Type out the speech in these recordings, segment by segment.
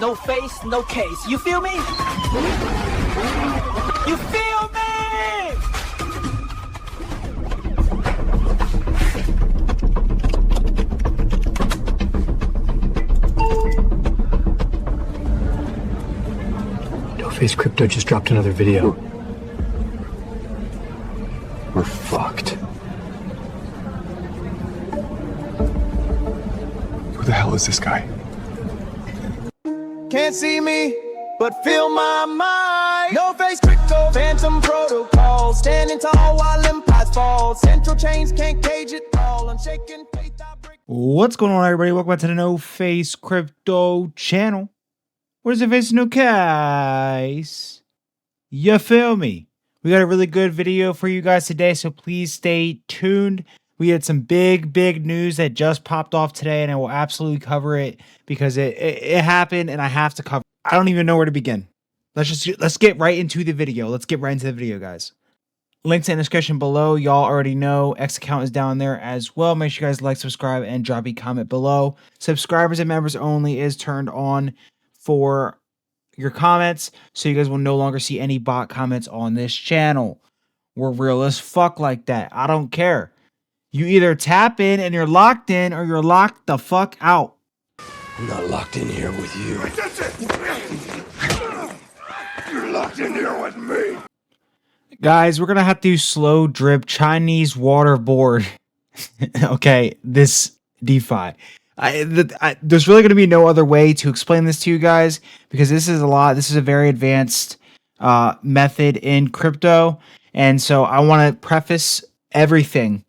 no face, no case. You feel me? You feel me? NoFacecrypto just dropped another video. We're fucked. Who the hell is this guy? Can't see me, but feel my mind. No face crypto, phantom protocol. Standing tall while empires fall. Central chains can't cage it all. Unshaken faith I break. What's going on, everybody? Welcome back to the No Face Crypto channel. What is the face no case? You feel me? We got a really good video for you guys today, so please stay tuned. We had some big news that just popped off today, and I will absolutely cover it because it happened, and I have to cover it. I don't even know where to begin. Let's get right into the video. Let's get right into the video, guys. Links in the description below. Y'all already know. X account is down there as well. Make sure you guys like, subscribe, and drop a comment below. Subscribers and members only is turned on for your comments, so you guys will no longer see any bot comments on this channel. We're real as fuck like that. I don't care. You either tap in and you're locked in, or you're locked the fuck out. I'm not locked in here with you. You're locked in here with me. Guys, we're gonna have to slow drip Chinese waterboard. Okay, this DeFi. There's really gonna be no other way to explain this to you guys, because this is a lot. This is a very advanced method in crypto, and so I want to preface everything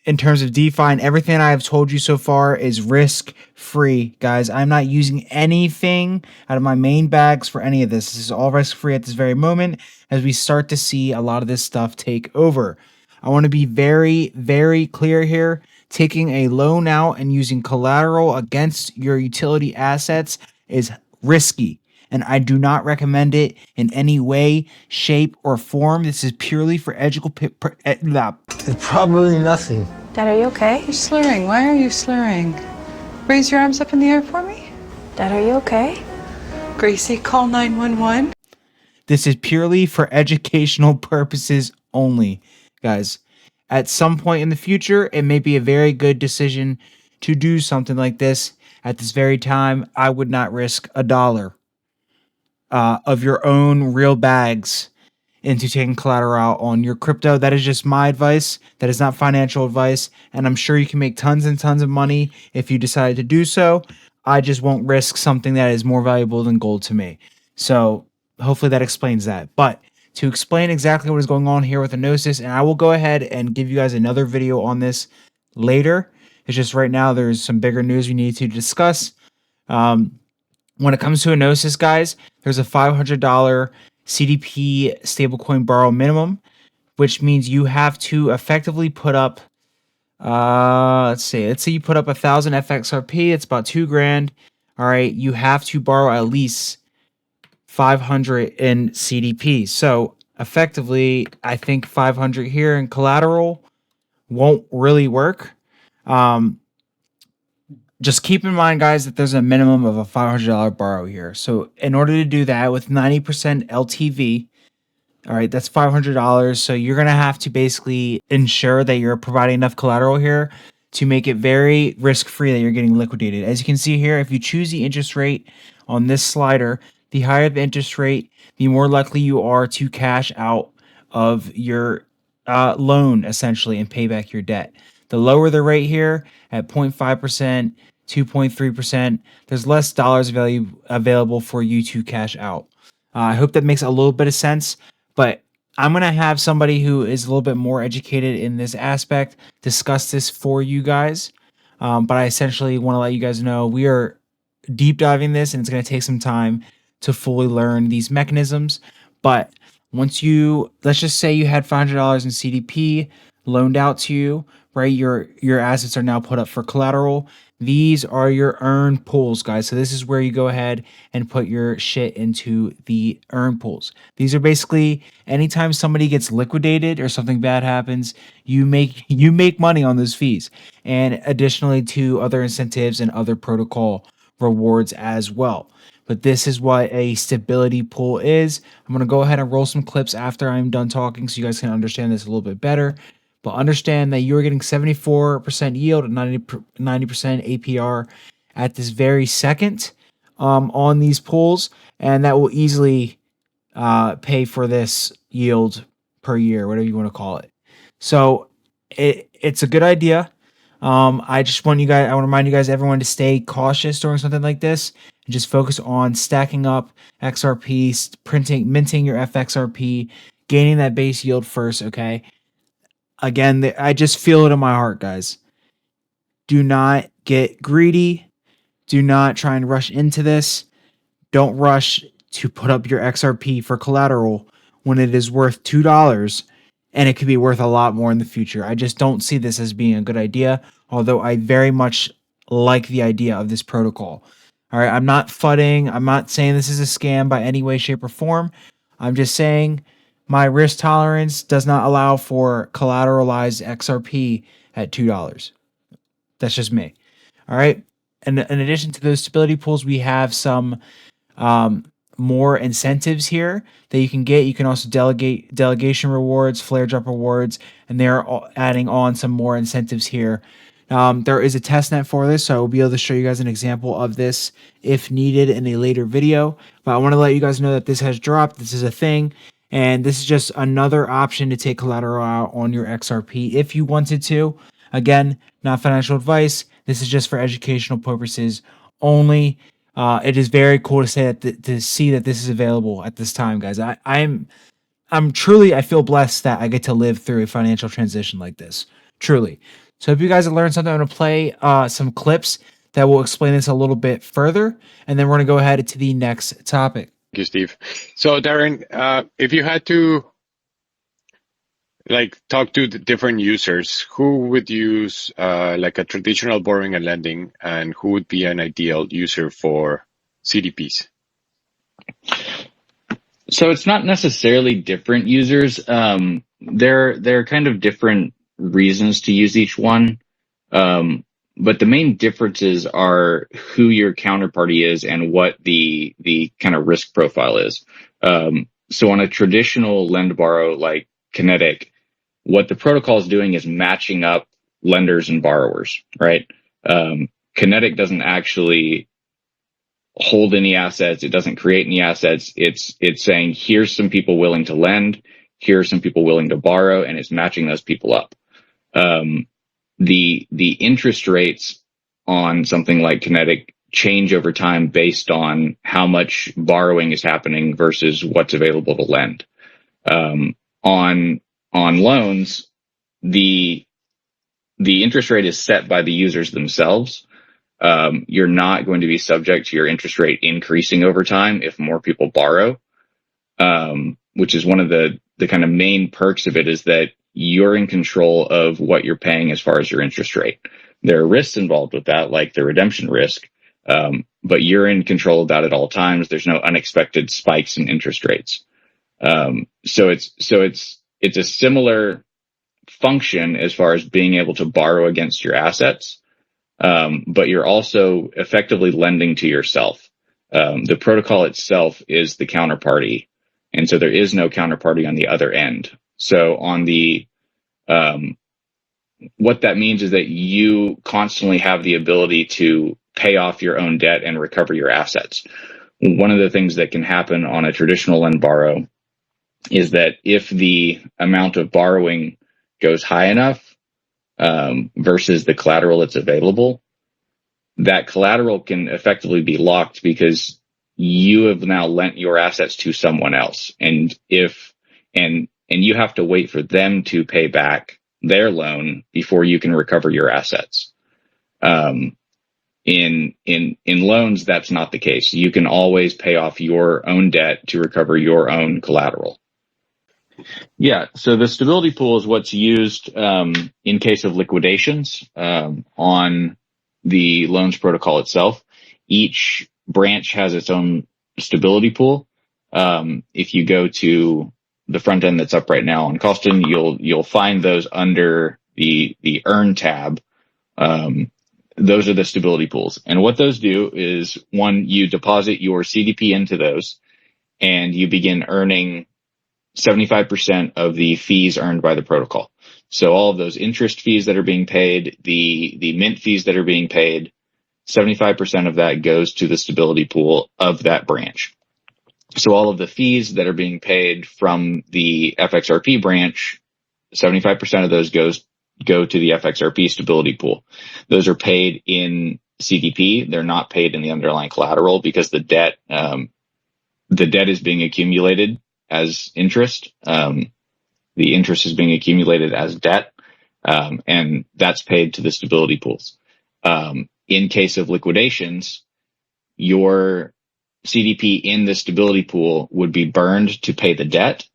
in terms of DeFi, and everything I've told you so far is risk-free, guys. I'm not using anything out of my main bags for any of this. This is all risk-free at this very moment as we start to see a lot of this stuff take over. I want to be very clear here. Taking a loan out and using collateral against your utility assets is risky, and I do not recommend it in any way, shape, or form. This is purely for It's probably nothing. Dad, are you okay? You're slurring. Why are you slurring? Raise your arms up in the air for me. Dad, are you okay? Gracie, call 911. This is purely for educational purposes only, guys. At some point in the future, it may be a very good decision to do something like this. At this very time, I would not risk $1 of your own real bags into taking collateral out on your crypto. That is just my advice. That is not financial advice, and I'm sure you can make tons and tons of money if you decide to do so. I just won't risk something that is more valuable than gold to me. So hopefully that explains that. But to explain exactly what is going on here with Enosys, and I will go ahead and give you guys another video on this later. It's just right now there's some bigger news we need to discuss. When it comes to Enosys, guys, there's a $500 CDP stablecoin borrow minimum, which means you have to effectively put up, let's say you put up 1,000 XRP. It's about $2,000. All right, you have to borrow at least 500 in CDP. So effectively, I think 500 here in collateral won't really work. Just keep in mind, guys, that there's a minimum of a $500 borrow here. So in order to do that with 90% LTV, all right, that's $500. So you're going to have to basically ensure that you're providing enough collateral here to make it very risk-free that you're getting liquidated. As you can see here, if you choose the interest rate on this slider, the higher the interest rate, the more likely you are to cash out of your loan, essentially, and pay back your debt. The lower the rate here at 0.5%, 2.3%, there's less dollars available for you to cash out. I hope that makes a little bit of sense, but I'm going to have somebody who is a little bit more educated in this aspect discuss this for you guys. But I essentially want to let you guys know we are deep diving this, and it's going to take some time to fully learn these mechanisms. But once let's just say you had $500 in CDP loaned out to you, right? Your assets are now put up for collateral. These are your earn pools, guys. So this is where you go ahead and put your shit into the earn pools. These are basically anytime somebody gets liquidated or something bad happens, you make money on those fees. And additionally to other incentives and other protocol rewards as well. but this is what a stability pool is. I'm going to go ahead and roll some clips after I'm done talking so you guys can understand this a little bit better. But understand that you're getting 74% yield and 90% APR at this very second on these pools, and that will easily pay for this yield per year, whatever you want to call it. So it's a good idea. I just want you guys, I want to remind you guys, everyone, to stay cautious during something like this and just focus on stacking up XRP, minting your FXRP, gaining that base yield first. Okay. Again, I just feel it in my heart, guys. Do not get greedy. Do not try and rush into this. Don't rush to put up your XRP for collateral when it is worth $2 and it could be worth a lot more in the future. I just don't see this as being a good idea, although I very much like the idea of this protocol. All right, I'm not fudding. I'm not saying this is a scam by any way, shape, or form. I'm just saying my risk tolerance does not allow for collateralized XRP at $2. That's just me. All right. And in addition to those stability pools, we have some more incentives here that you can get. You can also delegation rewards, flare drop rewards, and they're adding on some more incentives here. There is a testnet for this, so I will be able to show you guys an example of this if needed in a later video. But I want to let you guys know that this has dropped. This is a thing. And this is just another option to take collateral out on your XRP if you wanted to. Again, not financial advice. This is just for educational purposes only. It is very cool to say that to see that this is available at this time, guys. I'm truly, I feel blessed that I get to live through a financial transition like this. Truly. So if you guys have learned something, I'm going to play some clips that will explain this a little bit further, and then we're going to go ahead to the next topic. Thank you, Steve. So Darren, if you had to talk to the different users, who would use like a traditional borrowing and lending, and who would be an ideal user for CDPs? So it's not necessarily different users. They're kind of different reasons to use each one. But the main differences are who your counterparty is and what the kind of risk profile is. So on a traditional lend borrow like Kinetic, what the protocol is doing is matching up lenders and borrowers, right? Kinetic doesn't actually hold any assets. It doesn't create any assets. It's saying, here's some people willing to lend, here are some people willing to borrow, and it's matching those people up. The interest rates on something like Kinetic change over time based on how much borrowing is happening versus what's available to lend. On loans, the interest rate is set by the users themselves. You're not going to be subject to your interest rate increasing over time if more people borrow, which is one of the kind of main perks of it, is that you're in control of what you're paying as far as your interest rate. There are risks involved with that, like the redemption risk, but you're in control of that at all times. There's no unexpected spikes in interest rates. So it's a similar function as far as being able to borrow against your assets, but you're also effectively lending to yourself. The protocol itself is the counterparty, and so there is no counterparty on the other end. So on the what that means is that you constantly have the ability to pay off your own debt and recover your assets. One of the things that can happen on a traditional lend borrow is that if the amount of borrowing goes high enough versus the collateral that's available, that collateral can effectively be locked because you have now lent your assets to someone else. And you have to wait for them to pay back their loan before you can recover your assets. In loans, that's not the case. You can always pay off your own debt to recover your own collateral. Yeah, so the stability pool is what's used in case of liquidations on the loans protocol itself. Each branch has its own stability pool. If you go to the front end that's up right now on Costin, you'll find those under the Earn tab. those are the stability pools. And what those do is, one, you deposit your CDP into those and you begin earning 75% of the fees earned by the protocol. So all of those interest fees that are being paid, the mint fees that are being paid, 75% of that goes to the stability pool of that branch. So all of the fees that are being paid from the FXRP branch, 75% of those go to the FXRP stability pool. Those are paid in CDP. They're not paid in the underlying collateral because the debt is being accumulated as interest. The interest is being accumulated as debt, and that's paid to the stability pools. In case of liquidations, your CDP in the stability pool would be burned to pay the debt,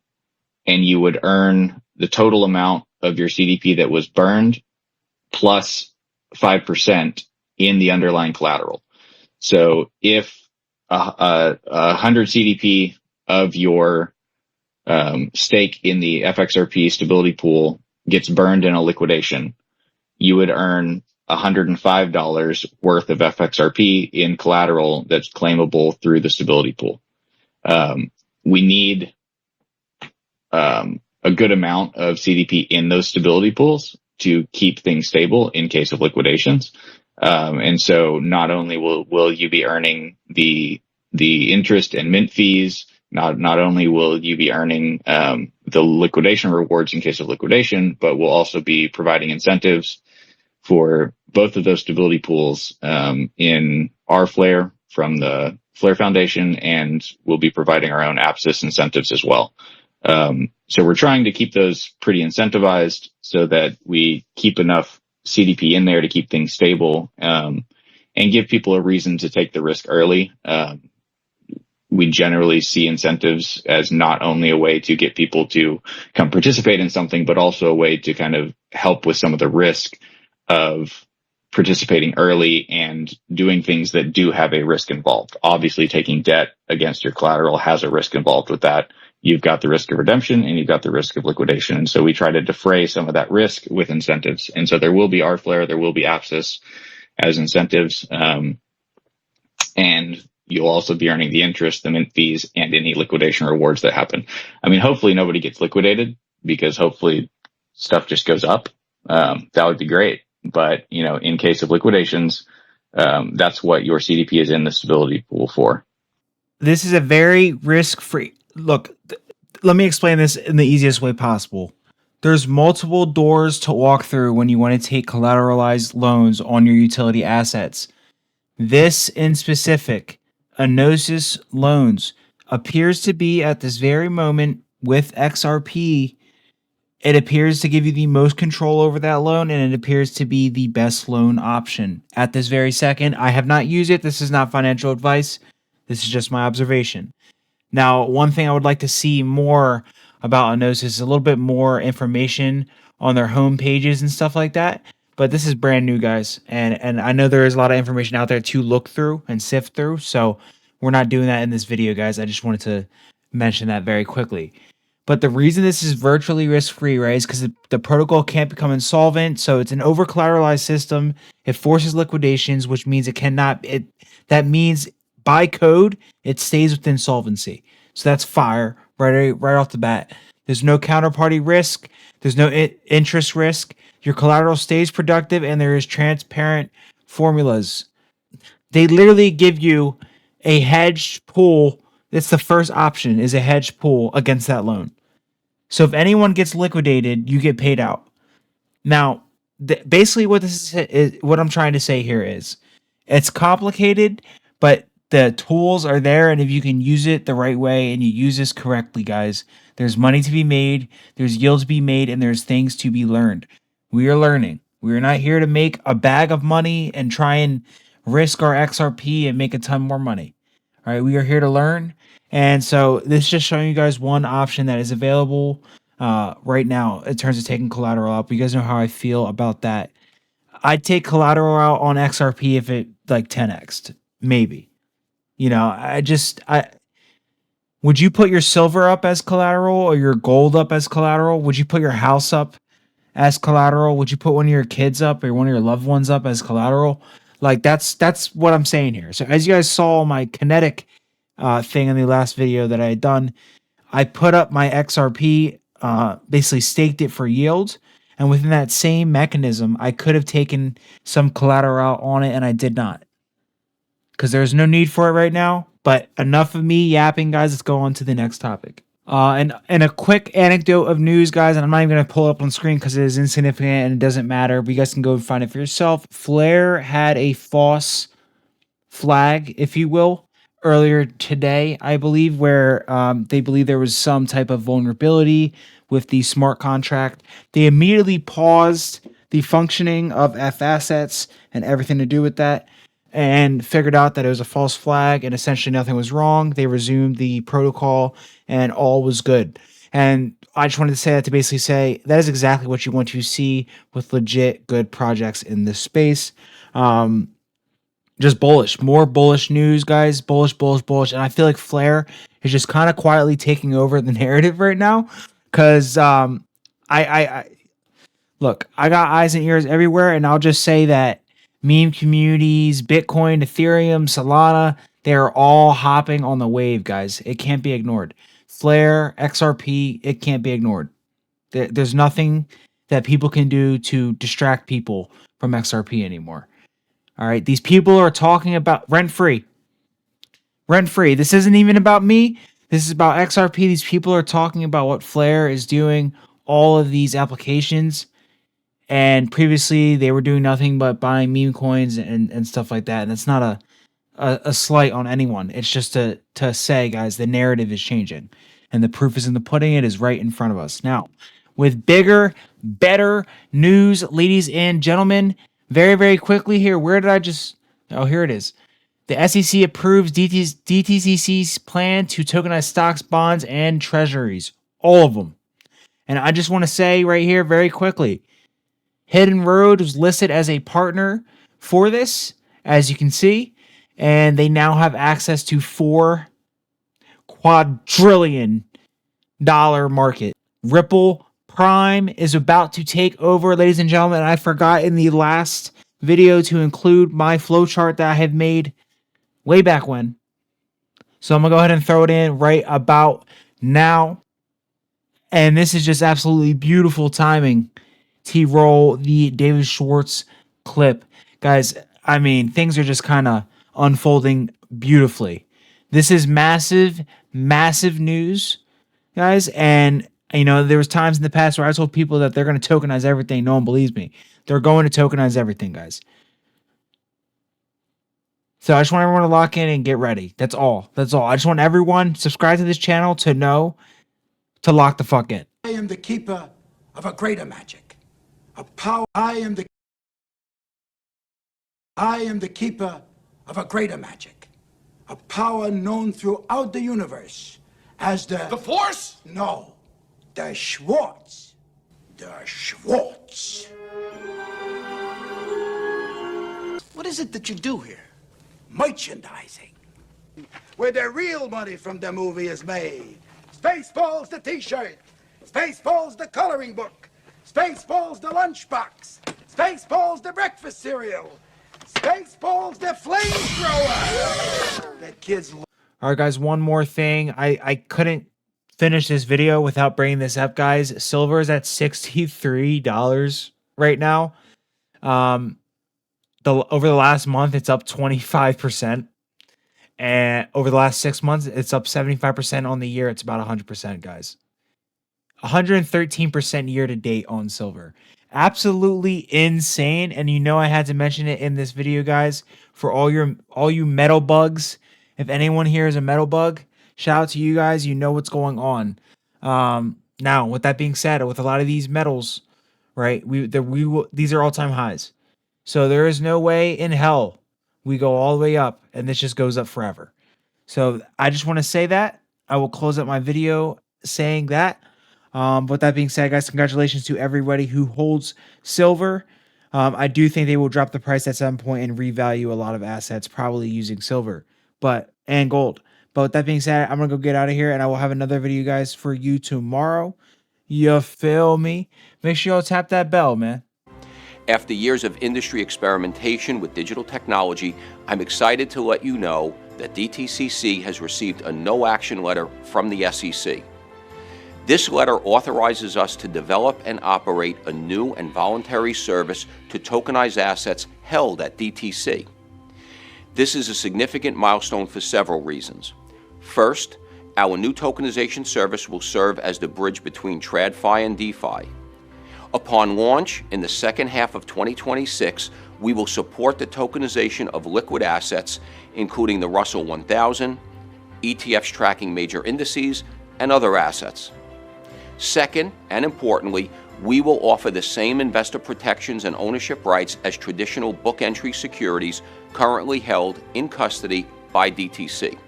and you would earn the total amount of your CDP that was burned plus 5% in the underlying collateral. So if 100 CDP of your stake in the FXRP stability pool gets burned in a liquidation, you would earn $105 worth of FXRP in collateral that's claimable through the stability pool. We need a good amount of CDP in those stability pools to keep things stable in case of liquidations. And so not only will you be earning the interest and mint fees, not only will you be earning the liquidation rewards in case of liquidation, but we'll also be providing incentives for both of those stability pools in our Flare from the Flare Foundation, and we'll be providing our own AppSys incentives as well. So we're trying to keep those pretty incentivized so that we keep enough CDP in there to keep things stable and give people a reason to take the risk early. We generally see incentives as not only a way to get people to come participate in something, but also a way to kind of help with some of the risk of participating early and doing things that do have a risk involved. Obviously, taking debt against your collateral has a risk involved with that. You've got the risk of redemption and you've got the risk of liquidation. And so we try to defray some of that risk with incentives. And so there will be rFlare, there will be AppSys as incentives. And you'll also be earning the interest, the mint fees, and any liquidation rewards that happen. I mean, hopefully nobody gets liquidated because hopefully stuff just goes up. That would be great. But, you know, in case of liquidations, that's what your CDP is in the stability pool for. This is a very risk-free. Look, let me explain this in the easiest way possible. There's multiple doors to walk through when you want to take collateralized loans on your utility assets. This in specific, Enosys loans, appears to be at this very moment with XRP. It appears to give you the most control over that loan, and it appears to be the best loan option at this very second. I have not used it. This is not financial advice. This is just my observation. Now, one thing I would like to see more about Enosys is a little bit more information on their home pages and stuff like that. But this is brand new, guys. And I know there is a lot of information out there to look through and sift through. So we're not doing that in this video, guys. I just wanted to mention that very quickly. But the reason this is virtually risk-free, right, is because the protocol can't become insolvent. So it's an over-collateralized system. It forces liquidations, which means it cannot. That means by code, it stays within solvency. So that's fire right off the bat. There's no counterparty risk. There's no interest risk. Your collateral stays productive, and there is transparent formulas. They literally give you a hedged pool. It's the first option, is a hedged pool against that loan. So if anyone gets liquidated, you get paid out. Now, basically what this is, what I'm trying to say here is, it's complicated, but the tools are there, and if you can use it the right way and you use this correctly, guys, there's money to be made, there's yield to be made, and there's things to be learned. We are learning. We are not here to make a bag of money and try and risk our XRP and make a ton more money. All right, we are here to learn. And so this is just showing you guys one option that is available right now in terms of taking collateral out. But you guys know how I feel about that. I'd take collateral out on XRP if it like 10x'd, maybe. You know, would you put your silver up as collateral or your gold up as collateral? Would you put your house up as collateral? Would you put one of your kids up or one of your loved ones up as collateral? Like that's what I'm saying here. So as you guys saw my kinetic thing in the last video that I had done, I put up my XRP, basically staked it for yield. And within that same mechanism, I could have taken some collateral on it, and I did not. Because there's no need for it right now. But enough of me yapping, guys. Let's go on to the next topic. And a quick anecdote of news, guys, and I'm not even going to pull it up on screen because it is insignificant and it doesn't matter. But you guys can go and find it for yourself. Flare had a false flag, if you will, earlier today, I believe, where they believe there was some type of vulnerability with the smart contract. They immediately paused the functioning of F assets and everything to do with that, and figured out that it was a false flag and essentially nothing was wrong. They resumed the protocol and all was good. And I just wanted to say that to basically say that is exactly what you want to see with legit good projects in this space. Just bullish, more bullish news, guys. Bullish. And I feel like Flare is just kind of quietly taking over the narrative right now. Cause I look, I got eyes and ears everywhere, and I'll just say that meme communities, Bitcoin, Ethereum, Solana, they're all hopping on the wave, guys. It can't be ignored. Flare, XRP, it can't be ignored. There's nothing that people can do to distract people from XRP anymore. All right, these people are talking about rent-free. Rent-free. This isn't even about me. This is about XRP. These people are talking about what Flare is doing, all of these applications. And previously, they were doing nothing but buying meme coins and stuff like that. And it's not a slight on anyone. It's just to say, guys, the narrative is changing. And the proof is in the pudding. It is right in front of us. Now, with bigger, better news, ladies and gentlemen, very, very quickly here. Where did I just... Oh, here it is. The SEC approves DTCC's plan to tokenize stocks, bonds, and treasuries. All of them. And I just want to say right here very quickly, Hidden Road was listed as a partner for this, as you can see. And they now have access to $4 quadrillion market. Ripple Prime is about to take over, ladies and gentlemen. I forgot in the last video to include my flowchart that I have made way back when. So I'm going to go ahead and throw it in right about now. And this is just absolutely beautiful timing to roll the David Schwartz clip. Guys, I mean, things are just kind of unfolding beautifully. This is massive, massive news, guys. And, you know, there was times in the past where I told people that they're going to tokenize everything. No one believes me. They're going to tokenize everything, guys. So I just want everyone to lock in and get ready. That's all. That's all. I just want everyone subscribe to this channel to know to lock the fuck in. I am the keeper of a greater magic. A power. I am the keeper of a greater magic. A power known throughout the universe as the Force? No. The Schwartz. The Schwartz. What is it that you do here? Merchandising. Where the real money from the movie is made. Spaceballs the t-shirt. Spaceballs the coloring book. Spaceballs the lunchbox. Spaceballs the breakfast cereal. Spaceballs the flamethrower. That kids. All right, guys, one more thing. I couldn't finish this video without bringing this up, guys. Silver is at $63 right now. Over the last month, it's up 25%. And over the last 6 months, it's up 75%. On the year, it's about 100%, guys. 113% year to date on silver. Absolutely insane. And you know I had to mention it in this video, guys. For all you metal bugs, if anyone here is a metal bug, shout out to you guys. You know what's going on. Now, with that being said, with a lot of these metals, right, these are all-time highs. So there is no way in hell we go all the way up and this just goes up forever. So I just want to say that. I will close up my video saying that. With that being said, guys, congratulations to everybody who holds silver. I do think they will drop the price at some point and revalue a lot of assets, probably using silver and gold. But with that being said, I'm going to go get out of here and I will have another video, guys, for you tomorrow. You feel me? Make sure y'all tap that bell, man. After years of industry experimentation with digital technology, I'm excited to let you know that DTCC has received a no-action letter from the SEC. This letter authorizes us to develop and operate a new and voluntary service to tokenize assets held at DTC. This is a significant milestone for several reasons. First, our new tokenization service will serve as the bridge between TradFi and DeFi. Upon launch in the second half of 2026, we will support the tokenization of liquid assets, including the Russell 1000, ETFs tracking major indices, and other assets. Second, and importantly, we will offer the same investor protections and ownership rights as traditional book entry securities currently held in custody by DTC.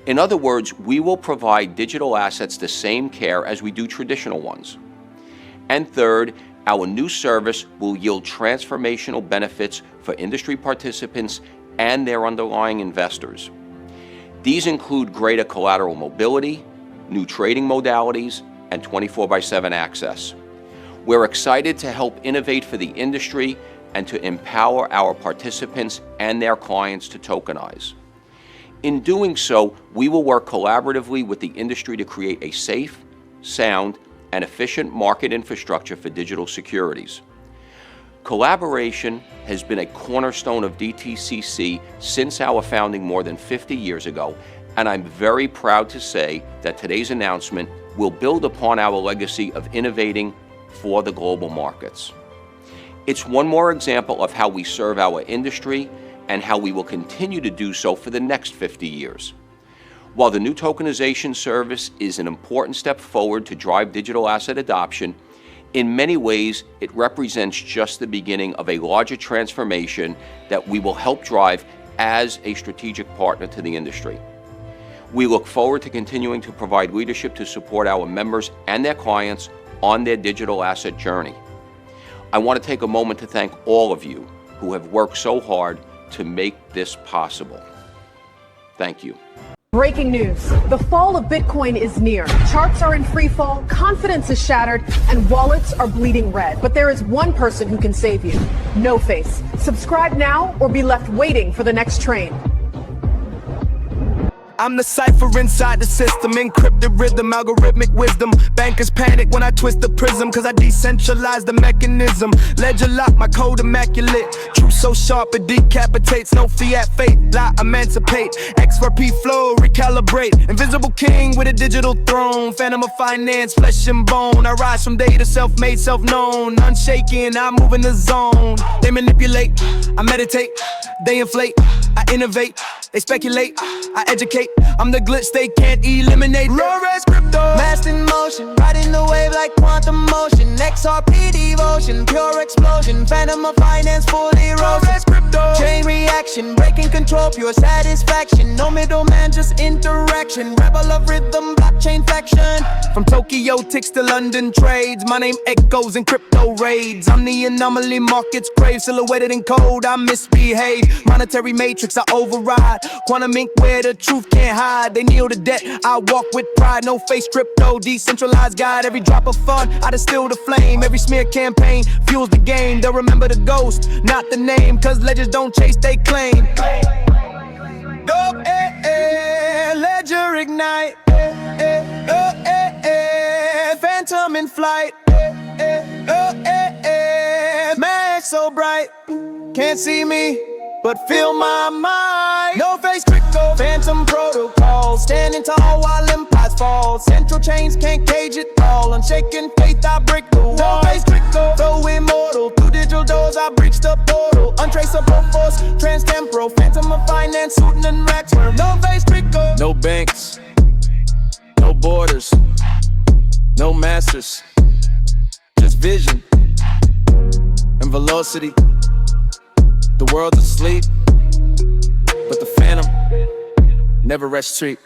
In other words, we will provide digital assets the same care as we do traditional ones. And third, our new service will yield transformational benefits for industry participants and their underlying investors. These include greater collateral mobility, new trading modalities, and 24/7 access. We're excited to help innovate for the industry and to empower our participants and their clients to tokenize. In doing so, we will work collaboratively with the industry to create a safe, sound, and efficient market infrastructure for digital securities. Collaboration has been a cornerstone of DTCC since our founding more than 50 years ago, and I'm very proud to say that today's announcement will build upon our legacy of innovating for the global markets. It's one more example of how we serve our industry and how we will continue to do so for the next 50 years. While the new tokenization service is an important step forward to drive digital asset adoption, in many ways it represents just the beginning of a larger transformation that we will help drive as a strategic partner to the industry. We look forward to continuing to provide leadership to support our members and their clients on their digital asset journey. I want to take a moment to thank all of you who have worked so hard to make this possible. Thank you. Breaking news. The fall of Bitcoin is near. Charts are in free fall, confidence is shattered, and wallets are bleeding red. But there is one person who can save you. No Face. Subscribe now or be left waiting for the next train. I'm the cipher inside the system, encrypted rhythm, algorithmic wisdom. Bankers panic when I twist the prism, cause I decentralize the mechanism. Ledger lock, my code immaculate. Truth so sharp it decapitates. No fiat faith, lie emancipate. XRP flow, recalibrate. Invisible king with a digital throne. Phantom of finance, flesh and bone. I rise from day to self-made, self-known. Unshaken, I move in the zone. They manipulate, I meditate. They inflate, I innovate. They speculate, I educate. I'm the glitch they can't eliminate. Low-res crypto, masked in motion, riding the wave like quantum motion. XRP devotion, pure explosion. Phantom of finance, fully low-res crypto. Chain reaction, breaking control, pure satisfaction. No middleman, just interaction. Rebel of rhythm, blockchain faction. From Tokyo ticks to London trades. My name echoes in crypto raids. I'm the anomaly markets crave. Silhouetted in code, I misbehave. Monetary matrix, I override. Quantum ink where the truth can't hide. They kneel to debt, I walk with pride. No face crypto, decentralized guide. Every drop of fun, I distill the flame. Every smear campaign fuels the game. They'll remember the ghost, not the name. Cause legends don't chase, they claim. Go, ledger ignite. Phantom in flight. Mag so bright. Can't see me, but feel my mind. No face crypto, phantom protocol. Standing tall while empires fall. Central chains can't cage it all. Unshaken faith, I break the wall. No face crypto, though immortal. Through digital doors, I breach the portal. Untraceable force, transtemporal. Phantom of finance, suiting and racks. No face crypto. No banks, no borders, no masters. Just vision and velocity. The world's asleep, but the phantom never rests street.